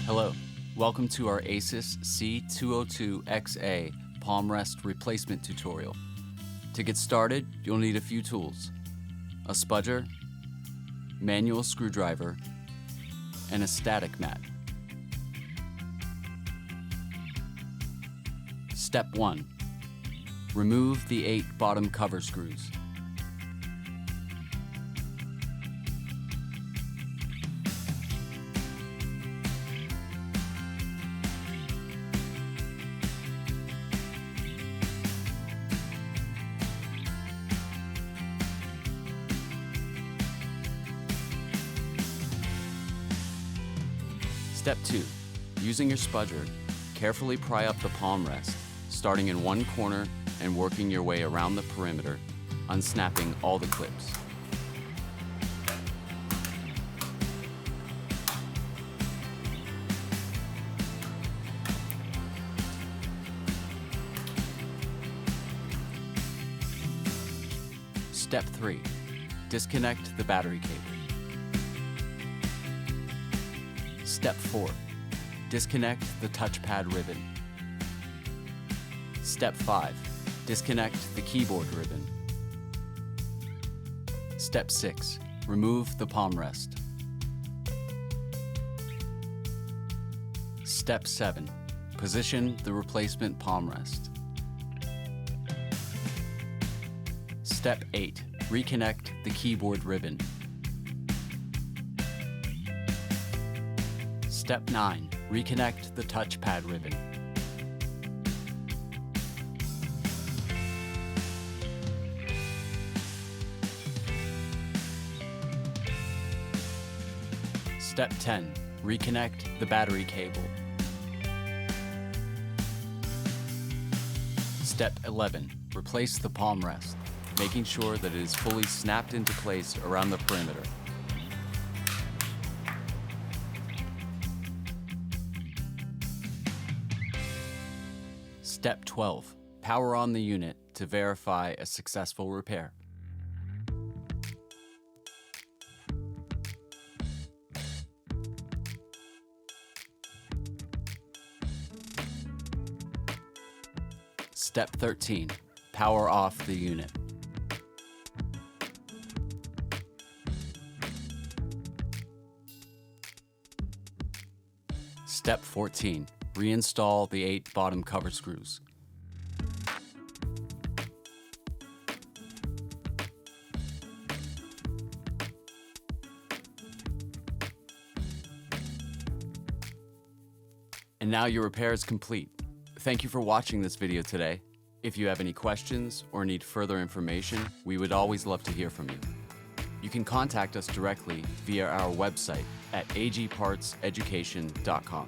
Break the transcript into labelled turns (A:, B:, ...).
A: Hello, welcome to our ASUS C202XA palm rest replacement tutorial. To get started, you'll need a few tools: a spudger, manual screwdriver, and a static mat. Step 1. Remove the 8 bottom cover screws. Step 2. Using your spudger, carefully pry up the palm rest, starting in one corner and working your way around the perimeter, unsnapping all the clips. Step 3. Disconnect the battery cable. Step 4. Disconnect the touchpad ribbon. Step 5. Disconnect the keyboard ribbon. Step 6. Remove the palm rest. Step 7. Position the replacement palm rest. Step 8. Reconnect the keyboard ribbon. Step 9. Reconnect the touchpad ribbon. Step 10. Reconnect the battery cable. Step 11. Replace the palm rest, making sure that it is fully snapped into place around the perimeter. Step 12. Power on the unit to verify a successful repair. Step 13. Power off the unit. Step 14. Reinstall the 8 bottom cover screws. And now your repair is complete. Thank you for watching this video today. If you have any questions or need further information, we would always love to hear from you. You can contact us directly via our website at AGParts Education.com.